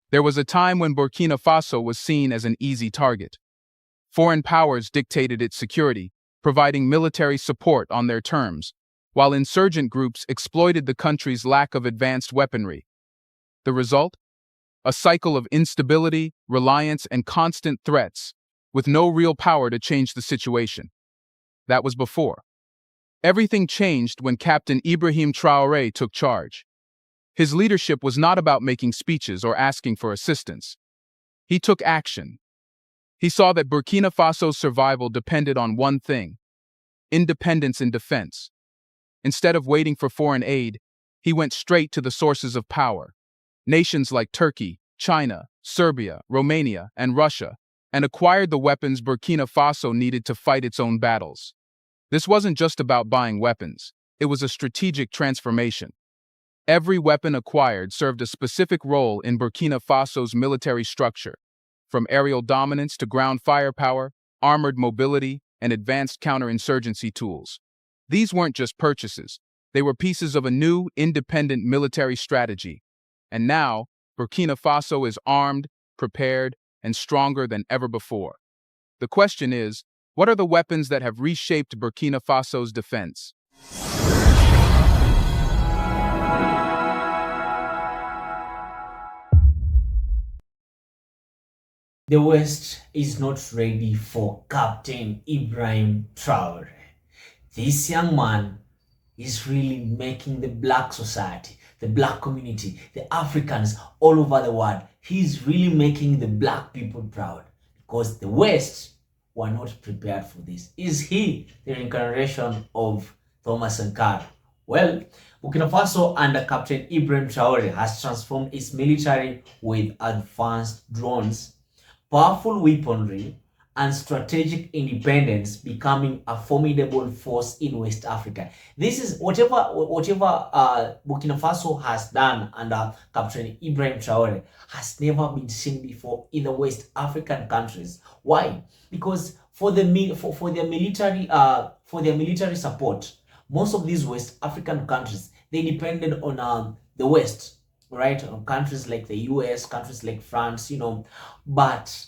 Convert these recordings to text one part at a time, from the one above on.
There was a time when Burkina Faso was seen as an easy target. Foreign powers dictated its security, providing military support on their terms, while insurgent groups exploited the country's lack of advanced weaponry. The result? A cycle of instability, reliance, and constant threats, with no real power to change the situation. That was before. Everything changed when Captain Ibrahim Traore took charge. His leadership was not about making speeches or asking for assistance. He took action. He saw that Burkina Faso's survival depended on one thing: independence in defense. Instead of waiting for foreign aid, he went straight to the sources of power: nations like Turkey, China, Serbia, Romania, and Russia, and acquired the weapons Burkina Faso needed to fight its own battles. This wasn't just about buying weapons, it was a strategic transformation. Every weapon acquired served a specific role in Burkina Faso's military structure, from aerial dominance to ground firepower, armored mobility, and advanced counterinsurgency tools. These weren't just purchases, they were pieces of a new, independent military strategy. And now, Burkina Faso is armed, prepared, and stronger than ever before. The question is, what are the weapons that have reshaped Burkina Faso's defense? The West is not ready for Captain Ibrahim Traore. This young man is really making the black society, the black community, the Africans all over the world. He's really making the black people proud because the West were not prepared for this. Is he the reincarnation of Thomas Sankara? Well, Burkina Faso under Captain Ibrahim Traore has transformed its military with advanced drones, powerful weaponry, and strategic independence, becoming a formidable force in West Africa. This is whatever Burkina Faso has done under Captain Ibrahim Traore has never been seen before in the West African countries. Why? Because for their military support, most of these West African countries, they depended on the West, right? On countries like the US, countries like France, but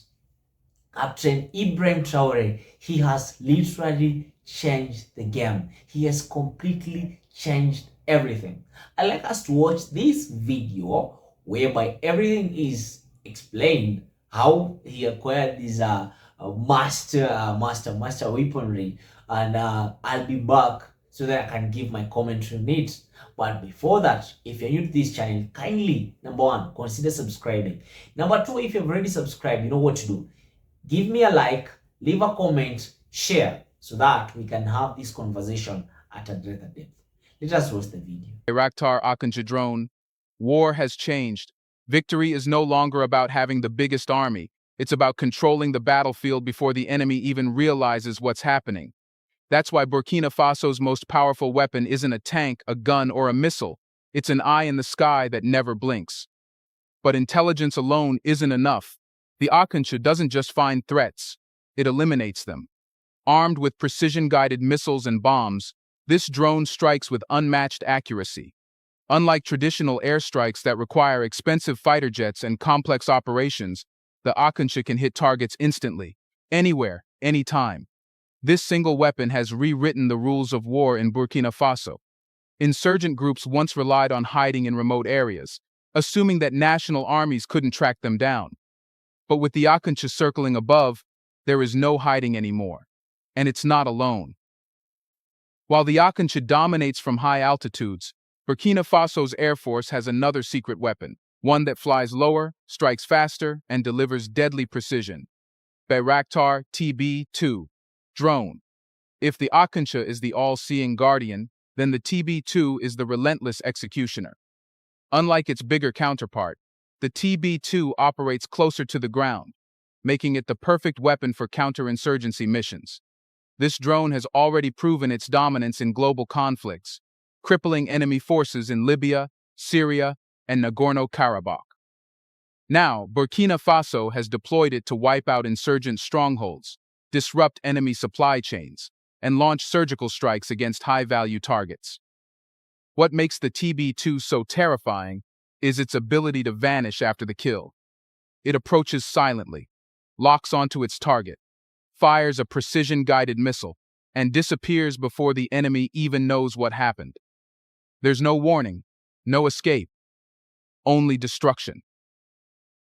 Captain Ibrahim Traore, he has literally changed the game. He has completely changed everything. I'd like us to watch this video whereby everything is explained, how he acquired this master weaponry, and I'll be back so that I can give my commentary on it. But before that, if you're new to this channel, kindly, number one, consider subscribing. Number two, if you've already subscribed, you know what to do. Give me a like, leave a comment, share, so that we can have this conversation at a greater depth. Let us watch the video. Bayraktar Akıncı drone. War has changed. Victory is no longer about having the biggest army. It's about controlling the battlefield before the enemy even realizes what's happening. That's why Burkina Faso's most powerful weapon isn't a tank, a gun, or a missile. It's an eye in the sky that never blinks. But intelligence alone isn't enough. The Akıncı doesn't just find threats, it eliminates them. Armed with precision-guided missiles and bombs, this drone strikes with unmatched accuracy. Unlike traditional airstrikes that require expensive fighter jets and complex operations, the Akıncı can hit targets instantly, anywhere, anytime. This single weapon has rewritten the rules of war in Burkina Faso. Insurgent groups once relied on hiding in remote areas, assuming that national armies couldn't track them down. But with the Akıncı circling above, there is no hiding anymore. And it's not alone. While the Akıncı dominates from high altitudes, Burkina Faso's Air Force has another secret weapon, one that flies lower, strikes faster, and delivers deadly precision. Bayraktar TB2 drone. If the Akıncı is the all-seeing guardian, then the TB2 is the relentless executioner. Unlike its bigger counterpart, the TB2 operates closer to the ground, making it the perfect weapon for counterinsurgency missions. This drone has already proven its dominance in global conflicts, crippling enemy forces in Libya, Syria, and Nagorno-Karabakh. Now, Burkina Faso has deployed it to wipe out insurgent strongholds, disrupt enemy supply chains, and launch surgical strikes against high-value targets. What makes the TB2 so terrifying is its ability to vanish after the kill. It approaches silently, locks onto its target, fires a precision-guided missile, and disappears before the enemy even knows what happened. There's no warning, no escape, only destruction.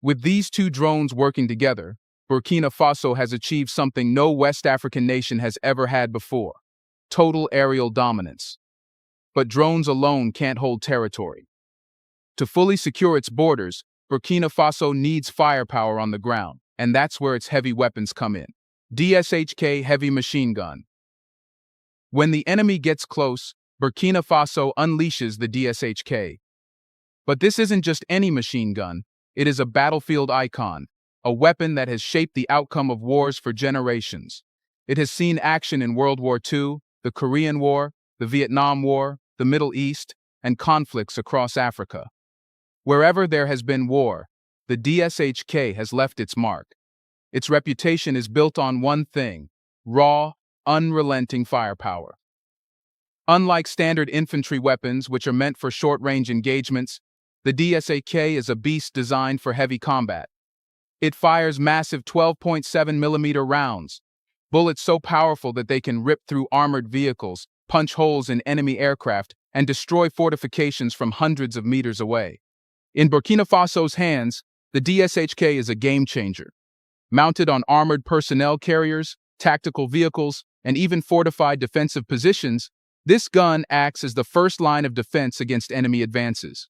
With these two drones working together, Burkina Faso has achieved something no West African nation has ever had before: total aerial dominance. But drones alone can't hold territory. To fully secure its borders, Burkina Faso needs firepower on the ground, and that's where its heavy weapons come in. DSHK heavy machine gun. When the enemy gets close, Burkina Faso unleashes the DSHK. But this isn't just any machine gun, it is a battlefield icon, a weapon that has shaped the outcome of wars for generations. It has seen action in World War II, the Korean War, the Vietnam War, the Middle East, and conflicts across Africa. Wherever there has been war, the DSHK has left its mark. Its reputation is built on one thing: raw, unrelenting firepower. Unlike standard infantry weapons, which are meant for short-range engagements, the DSHK is a beast designed for heavy combat. It fires massive 12.7mm rounds, bullets so powerful that they can rip through armored vehicles, punch holes in enemy aircraft, and destroy fortifications from hundreds of meters away. In Burkina Faso's hands, the DSHK is a game-changer. Mounted on armored personnel carriers, tactical vehicles, and even fortified defensive positions, this gun acts as the first line of defense against enemy advances.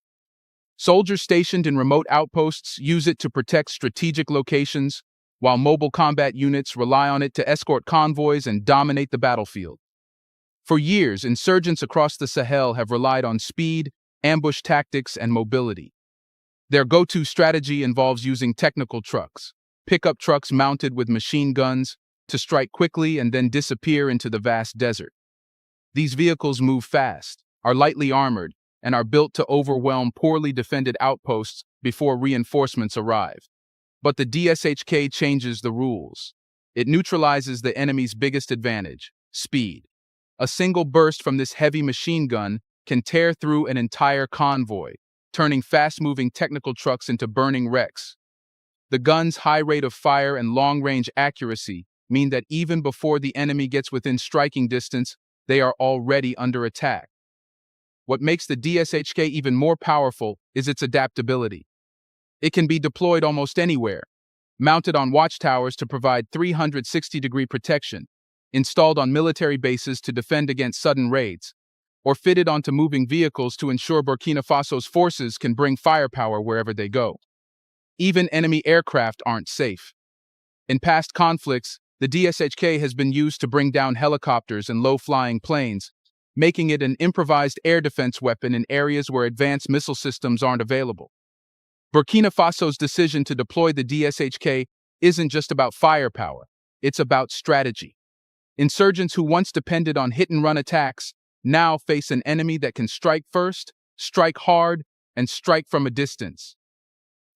Soldiers stationed in remote outposts use it to protect strategic locations, while mobile combat units rely on it to escort convoys and dominate the battlefield. For years, insurgents across the Sahel have relied on speed, ambush tactics, and mobility. Their go-to strategy involves using technical trucks, pickup trucks mounted with machine guns, to strike quickly and then disappear into the vast desert. These vehicles move fast, are lightly armored, and are built to overwhelm poorly defended outposts before reinforcements arrive. But the DSHK changes the rules. It neutralizes the enemy's biggest advantage: speed. A single burst from this heavy machine gun can tear through an entire convoy, turning fast-moving technical trucks into burning wrecks. The gun's high rate of fire and long-range accuracy mean that even before the enemy gets within striking distance, they are already under attack. What makes the DSHK even more powerful is its adaptability. It can be deployed almost anywhere, mounted on watchtowers to provide 360-degree protection, installed on military bases to defend against sudden raids, or fitted onto moving vehicles to ensure Burkina Faso's forces can bring firepower wherever they go. Even enemy aircraft aren't safe. In past conflicts, the DSHK has been used to bring down helicopters and low-flying planes, making it an improvised air defense weapon in areas where advanced missile systems aren't available. Burkina Faso's decision to deploy the DSHK isn't just about firepower, it's about strategy. Insurgents who once depended on hit-and-run attacks now face an enemy that can strike first, strike hard, and strike from a distance.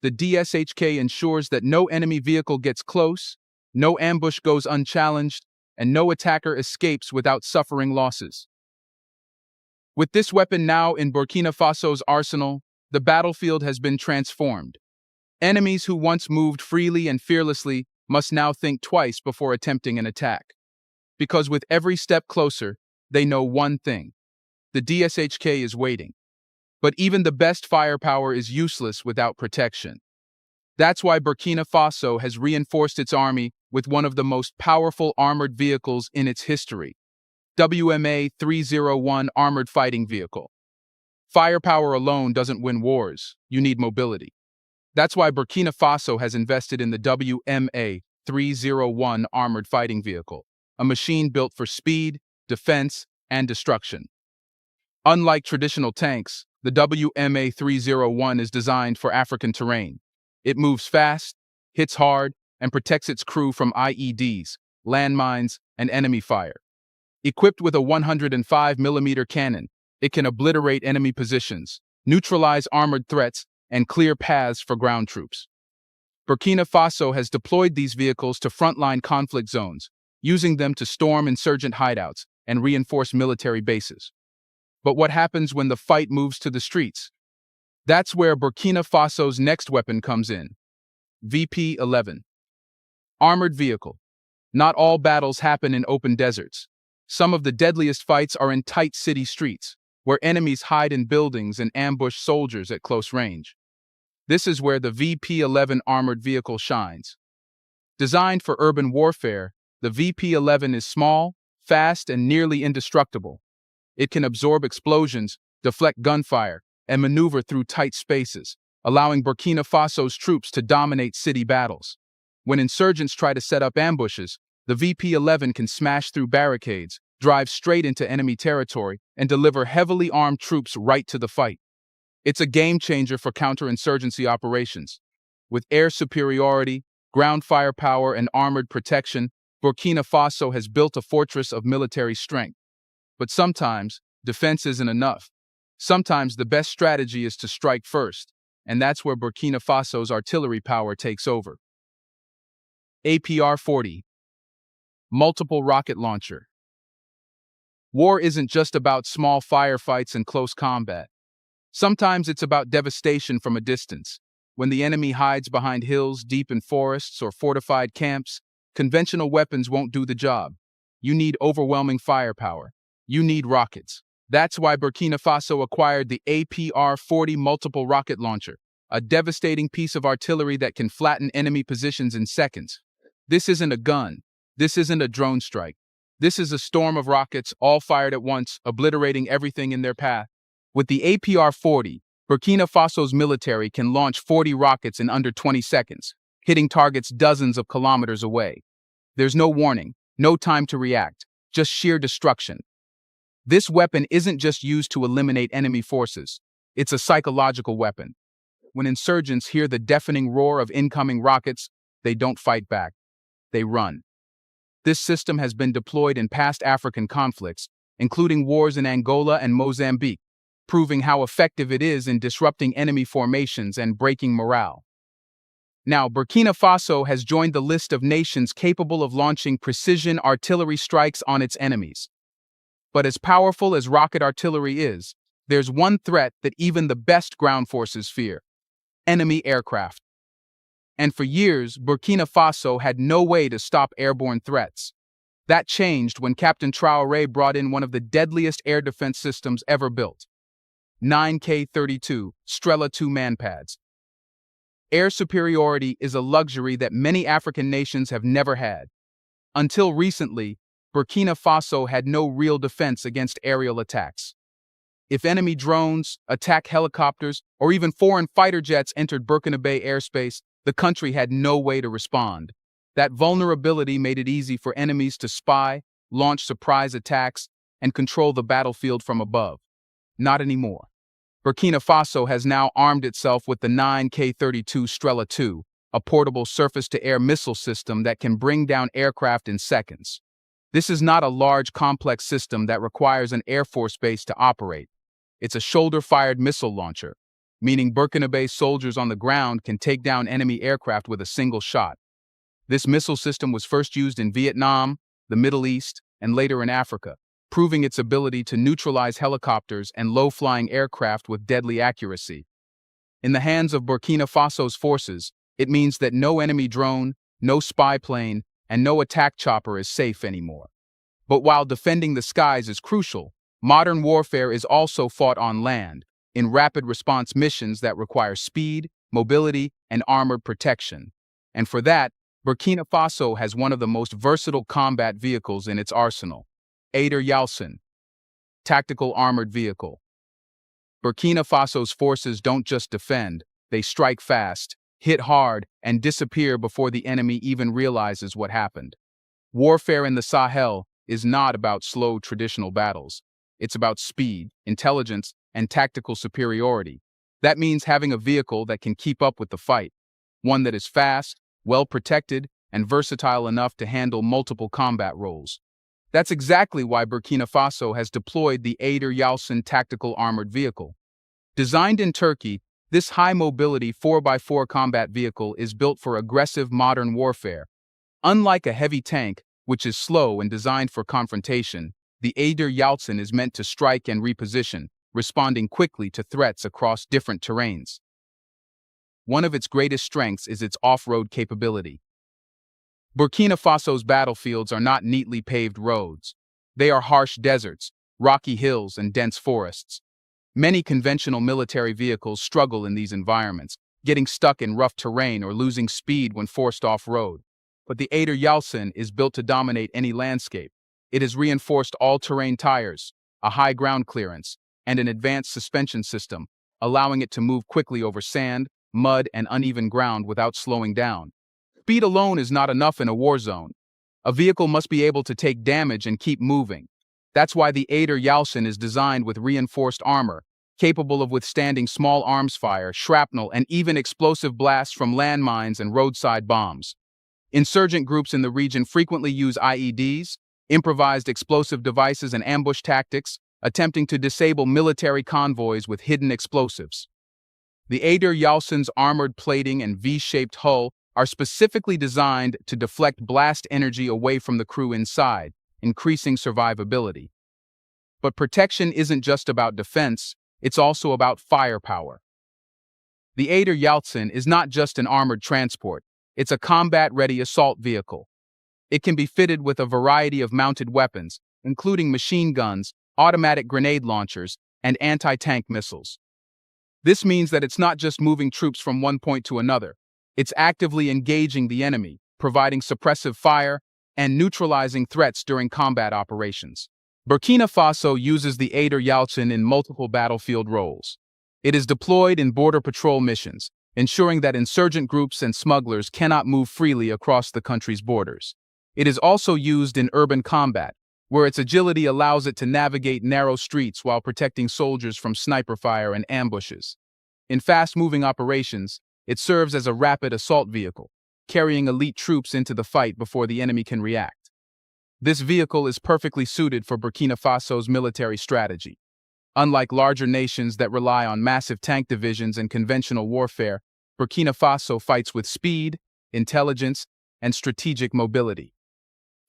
The DSHK ensures that no enemy vehicle gets close, no ambush goes unchallenged, and no attacker escapes without suffering losses. With this weapon now in Burkina Faso's arsenal, the battlefield has been transformed. Enemies who once moved freely and fearlessly must now think twice before attempting an attack. Because with every step closer, they know one thing: the DSHK is waiting. But even the best firepower is useless without protection. That's why Burkina Faso has reinforced its army with one of the most powerful armored vehicles in its history: WMA-301 Armored Fighting Vehicle. Firepower alone doesn't win wars, you need mobility. That's why Burkina Faso has invested in the WMA-301 Armored Fighting Vehicle, a machine built for speed, defense, and destruction. Unlike traditional tanks, the WMA-301 is designed for African terrain. It moves fast, hits hard, and protects its crew from IEDs, landmines, and enemy fire. Equipped with a 105mm cannon, it can obliterate enemy positions, neutralize armored threats, and clear paths for ground troops. Burkina Faso has deployed these vehicles to frontline conflict zones, using them to storm insurgent hideouts and reinforce military bases. But what happens when the fight moves to the streets? That's where Burkina Faso's next weapon comes in: VP-11. Armored vehicle. Not all battles happen in open deserts. Some of the deadliest fights are in tight city streets, where enemies hide in buildings and ambush soldiers at close range. This is where the VP-11 armored vehicle shines. Designed for urban warfare, the VP-11 is small, fast, and nearly indestructible. It can absorb explosions, deflect gunfire, and maneuver through tight spaces, allowing Burkina Faso's troops to dominate city battles. When insurgents try to set up ambushes, the VP-11 can smash through barricades, drive straight into enemy territory, and deliver heavily armed troops right to the fight. It's a game changer for counterinsurgency operations. With air superiority, ground firepower, and armored protection, Burkina Faso has built a fortress of military strength. But sometimes, defense isn't enough. Sometimes the best strategy is to strike first, and that's where Burkina Faso's artillery power takes over. APR-40. Multiple rocket launcher. War isn't just about small firefights and close combat. Sometimes it's about devastation from a distance. When the enemy hides behind hills, deep in forests, or fortified camps, conventional weapons won't do the job. You need overwhelming firepower. You need rockets. That's why Burkina Faso acquired the APR-40 multiple rocket launcher, a devastating piece of artillery that can flatten enemy positions in seconds. This isn't a gun. This isn't a drone strike. This is a storm of rockets, all fired at once, obliterating everything in their path. With the APR-40, Burkina Faso's military can launch 40 rockets in under 20 seconds, hitting targets dozens of kilometers away. There's no warning, no time to react, just sheer destruction. This weapon isn't just used to eliminate enemy forces. It's a psychological weapon. When insurgents hear the deafening roar of incoming rockets, they don't fight back. They run. This system has been deployed in past African conflicts, including wars in Angola and Mozambique, proving how effective it is in disrupting enemy formations and breaking morale. Now, Burkina Faso has joined the list of nations capable of launching precision artillery strikes on its enemies. But as powerful as rocket artillery is, there's one threat that even the best ground forces fear: enemy aircraft. And for years, Burkina Faso had no way to stop airborne threats. That changed when Captain Traore brought in one of the deadliest air defense systems ever built: 9K-32 Strela 2 manpads. Air superiority is a luxury that many African nations have never had. Until recently, Burkina Faso had no real defense against aerial attacks. If enemy drones, attack helicopters, or even foreign fighter jets entered Burkinabe airspace, the country had no way to respond. That vulnerability made it easy for enemies to spy, launch surprise attacks, and control the battlefield from above. Not anymore. Burkina Faso has now armed itself with the 9K-32 Strela 2, a portable surface-to-air missile system that can bring down aircraft in seconds. This is not a large, complex system that requires an Air Force base to operate. It's a shoulder-fired missile launcher, meaning Burkinabe soldiers on the ground can take down enemy aircraft with a single shot. This missile system was first used in Vietnam, the Middle East, and later in Africa, proving its ability to neutralize helicopters and low-flying aircraft with deadly accuracy. In the hands of Burkina Faso's forces, it means that no enemy drone, no spy plane, and no attack chopper is safe anymore. But while defending the skies is crucial, modern warfare is also fought on land, in rapid response missions that require speed, mobility, and armored protection. And for that, Burkina Faso has one of the most versatile combat vehicles in its arsenal: Yalcin, tactical armored vehicle. Burkina Faso's forces don't just defend, they strike fast, hit hard, and disappear before the enemy even realizes what happened. Warfare in the Sahel is not about slow traditional battles. It's about speed, intelligence, and tactical superiority. That means having a vehicle that can keep up with the fight, one that is fast, well-protected, and versatile enough to handle multiple combat roles. That's exactly why Burkina Faso has deployed the Yalcin tactical armored vehicle. Designed in Turkey, this high-mobility 4x4 combat vehicle is built for aggressive modern warfare. Unlike a heavy tank, which is slow and designed for confrontation, the Yalcin is meant to strike and reposition, responding quickly to threats across different terrains. One of its greatest strengths is its off-road capability. Burkina Faso's battlefields are not neatly paved roads. They are harsh deserts, rocky hills, and dense forests. Many conventional military vehicles struggle in these environments, getting stuck in rough terrain or losing speed when forced off-road. But the Ader Yalcin is built to dominate any landscape. It has reinforced all-terrain tires, a high ground clearance, and an advanced suspension system, allowing it to move quickly over sand, mud, and uneven ground without slowing down. Speed alone is not enough in a war zone. A vehicle must be able to take damage and keep moving. That's why the Ader Yalcin is designed with reinforced armor, capable of withstanding small arms fire, shrapnel, and even explosive blasts from landmines and roadside bombs. Insurgent groups in the region frequently use IEDs, improvised explosive devices, and ambush tactics, attempting to disable military convoys with hidden explosives. The Ader Yalcin's armored plating and V-shaped hull are specifically designed to deflect blast energy away from the crew inside, increasing survivability. But protection isn't just about defense, it's also about firepower. The Ader Yalcin is not just an armored transport, it's a combat-ready assault vehicle. It can be fitted with a variety of mounted weapons, including machine guns, automatic grenade launchers, and anti-tank missiles. This means that it's not just moving troops from one point to another, it's actively engaging the enemy, providing suppressive fire, and neutralizing threats during combat operations. Burkina Faso uses the Ader Yalcin in multiple battlefield roles. It is deployed in border patrol missions, ensuring that insurgent groups and smugglers cannot move freely across the country's borders. It is also used in urban combat, where its agility allows it to navigate narrow streets while protecting soldiers from sniper fire and ambushes. In fast-moving operations, it serves as a rapid assault vehicle, carrying elite troops into the fight before the enemy can react. This vehicle is perfectly suited for Burkina Faso's military strategy. Unlike larger nations that rely on massive tank divisions and conventional warfare, Burkina Faso fights with speed, intelligence, and strategic mobility.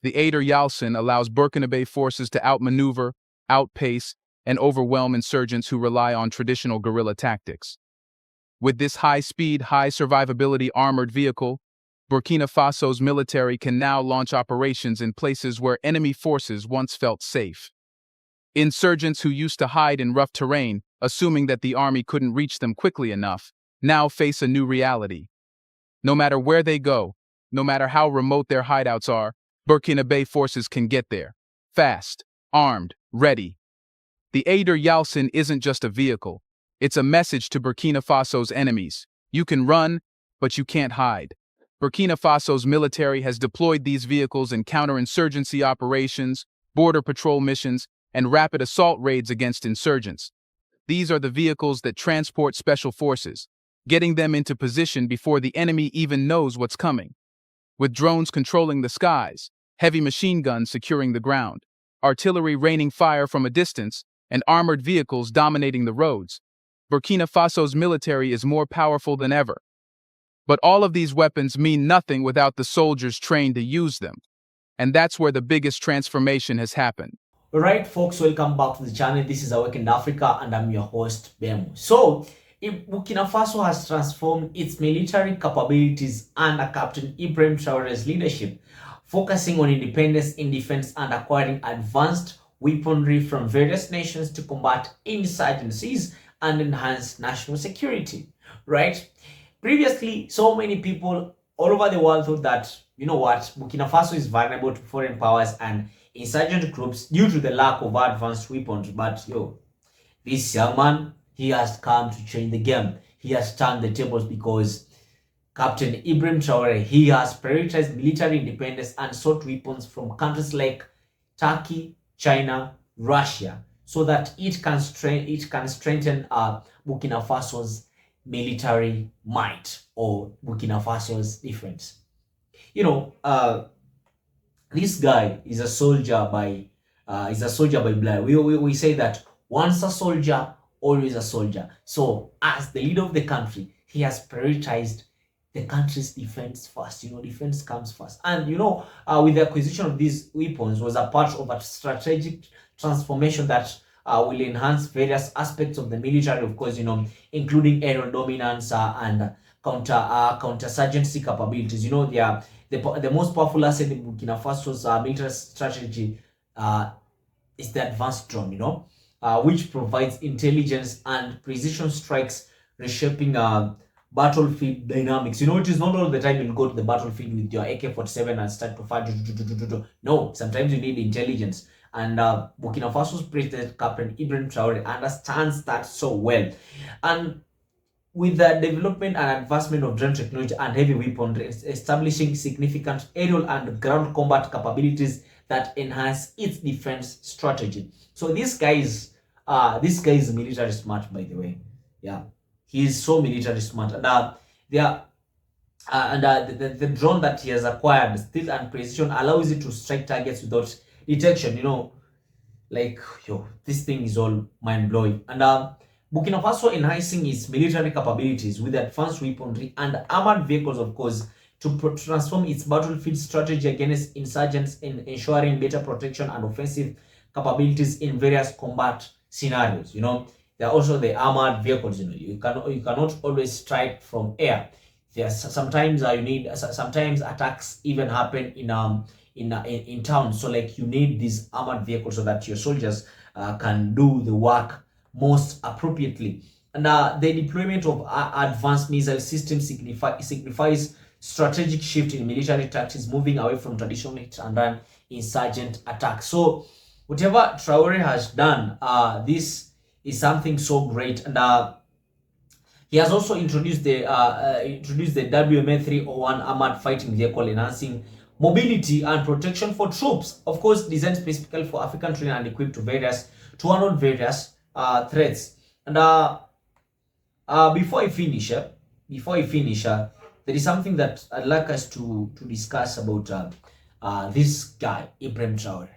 The Ader Yalcin allows Burkinabe forces to outmaneuver, outpace, and overwhelm insurgents who rely on traditional guerrilla tactics. With this high-speed, high-survivability armored vehicle, Burkina Faso's military can now launch operations in places where enemy forces once felt safe. Insurgents who used to hide in rough terrain, assuming that the army couldn't reach them quickly enough, now face a new reality. No matter where they go, no matter how remote their hideouts are, Burkinabe forces can get there. Fast, armed, ready. The Ader Yalcin isn't just a vehicle. It's a message to Burkina Faso's enemies. You can run, but you can't hide. Burkina Faso's military has deployed these vehicles in counterinsurgency operations, border patrol missions, and rapid assault raids against insurgents. These are the vehicles that transport special forces, getting them into position before the enemy even knows what's coming. With drones controlling the skies, heavy machine guns securing the ground, artillery raining fire from a distance, and armored vehicles dominating the roads, Burkina Faso's military is more powerful than ever. But all of these weapons mean nothing without the soldiers trained to use them. And that's where the biggest transformation has happened. Alright folks, welcome back to the channel. This is Awakened Africa and I'm your host, Bemu. So, Burkina Faso has transformed its military capabilities under Captain Ibrahim Traore's leadership, focusing on independence in defense and acquiring advanced weaponry from various nations to combat insurgencies and enhance national security, right? Previously, so many people all over the world thought that, you know what, Burkina Faso is vulnerable to foreign powers and insurgent groups due to the lack of advanced weapons. But this young man, he has come to change the game. He has turned the tables because Captain Ibrahim Traore, he has prioritized military independence and sought weapons from countries like Turkey, China, Russia, so that it can strengthen Burkina Faso's military might or Burkina Faso's defense. This guy is a soldier by blood. We say that once a soldier, always a soldier. So as the leader of the country, he has prioritized the country's defense first. Defense comes first. And with the acquisition of these weapons was a part of a strategic transformation that will enhance various aspects of the military, of course, including aerial dominance and counter-surgency capabilities. You know, they are the most powerful asset in Burkina Faso's military strategy is the advanced drone, you know, which provides intelligence and precision strikes, reshaping battlefield dynamics. You know, it is not all the time you'll go to the battlefield with your AK-47 and start to fire. No, sometimes you need intelligence. And Burkina Faso's president, Captain Ibrahim Traore, understands that so well. And with the development and advancement of drone technology and heavy weaponry, establishing significant aerial and ground combat capabilities that enhance its defense strategy. So this guy is military smart, by the way. Yeah, he is so military smart, and the drone that he has acquired, stealth and precision, allows it to strike targets without detection. You know, like, yo, this thing is all mind-blowing. And Burkina Faso enhancing its military capabilities with advanced weaponry and armored vehicles, of course, to transform its battlefield strategy against insurgents, in ensuring better protection and offensive capabilities in various combat scenarios. You know, there are also the armored vehicles. You know, you cannot always strike from air. There's sometimes you need, sometimes attacks even happen in town. So like, you need these armored vehicles so that your soldiers can do the work most appropriately. And the deployment of advanced missile systems signifies strategic shift in military tactics, moving away from traditional hit and run insurgent attacks. So whatever Traore has done, this is something so great. And he has also introduced the WMA 301 armored fighting vehicle, enhancing mobility and protection for troops. Of course, designed specifically for African terrain and equipped to handle various threats. And before I finish, there is something that I'd like us to discuss about this guy, Ibrahim Traore.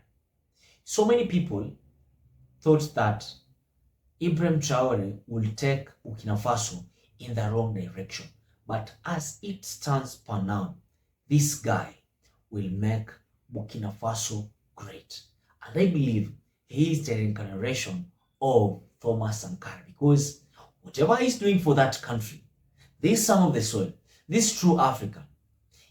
So many people thought that Ibrahim Traore will take Burkina Faso in the wrong direction. But as it stands per now, this guy will make Burkina Faso great. And I believe he is the reincarnation of Thomas Sankara, because whatever he's doing for that country, this Son of the Soil, this true Africa,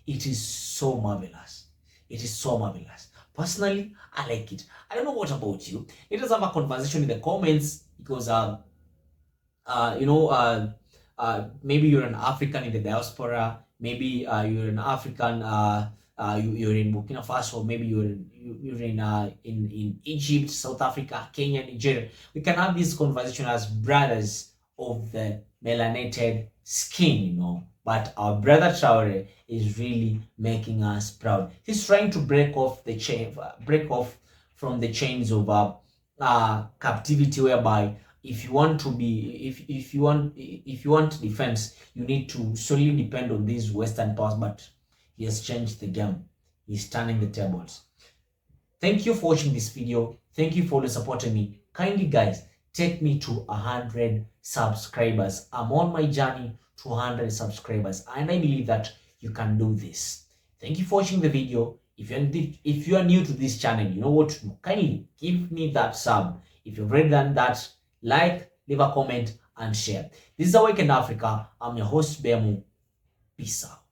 it is so marvelous. It is so marvelous. Personally, I like it. I don't know what about you. Let us have a conversation in the comments, because maybe you're an African in the diaspora, maybe you're an African, you're in Burkina Faso, maybe you're in Egypt, South Africa, Kenya, Nigeria. We can have this conversation as brothers of the melanated skin, you know. But our brother Traore is really making us proud. He's trying to break off from the chains of captivity, whereby if you want defense, you need to solely depend on these Western powers. But he has changed the game. He's turning the tables. Thank you for watching this video. Thank you for supporting me. Kindly, guys, take me to 100 subscribers. I'm on my journey to 100 subscribers, and I believe that you can do this. Thank you for watching the video. If you are new to this channel, you know what to do. Kindly give me that sub. If you've already done that, like, leave a comment, and share. This is Awakened Africa. I'm your host, Bemu. Peace out.